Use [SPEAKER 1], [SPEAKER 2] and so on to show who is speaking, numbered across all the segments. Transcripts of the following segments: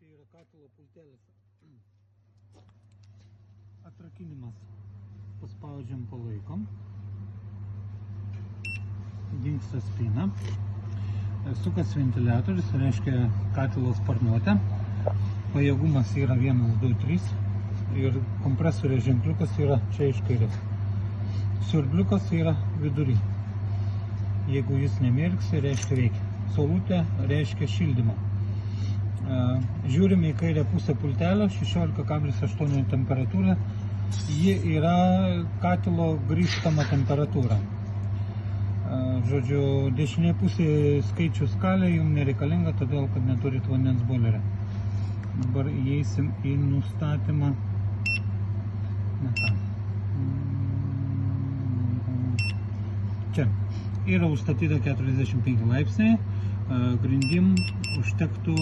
[SPEAKER 1] čia yra katilo pultelis. Atrakinimas. Paspaudžiam, palaikom. Dingsta spyna. Sukas ventiliatorius, reiškia katilo sparnuotę. Pajėgumas yra 1, 2, 3. Ir kompresorio ženkliukas yra čia iš kairės. Siurbliukas yra vidury. Jeigu jis nemirksi, reiškia veikia. Saulutė reiškia šildymą. Žiūrime į kairę pusę pultelio, 16,8 temperatūra. Ji yra katilo grįžtama temperatūra. Žodžiu, dešinė pusė skaičių skalė jums nereikalinga, todėl kad neturit vandens boilerio. Dabar įeisim į nustatymą. Čia yra užstatyta 45 laipsniai, grindim užtektų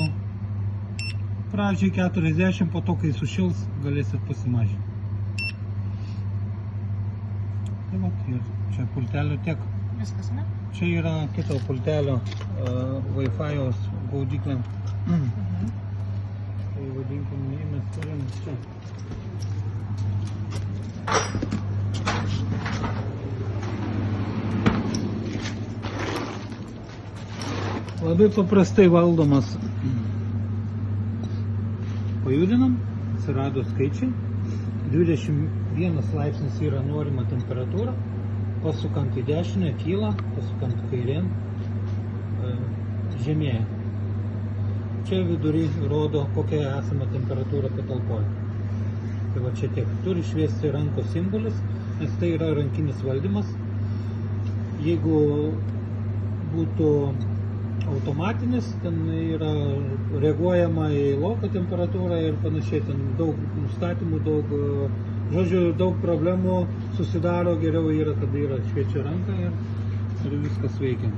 [SPEAKER 1] pradžiai 40, po to, kai sušils, galėsit pasimažinti. Tai vat, ir čia pultelio tiek.
[SPEAKER 2] Viskas, ne?
[SPEAKER 1] Čia yra kito pultelio Wi-Fi'aus gaudyklė. Tai vadinkim, mes turim čia. Labai paprastai valdomas. Pajudinam, atsirado skaičiai. 21 laipsnis yra norima temperatūra. Pasukant į dešinę kyla, pasukant kairėn žemėja. Čia vidury rodo, kokia esama temperatūra patalpoje. Tai va čia tiek. Turi šviesti rankos simbolis, nes tai yra rankinis valdymas. Jeigu būtų automatinis, ten yra reaguojama į lauko temperatūrą ir panašiai, ten daug nustatymų, daug problemų susidaro, geriau yra, kada yra šviečia ranka ir viskas veikia.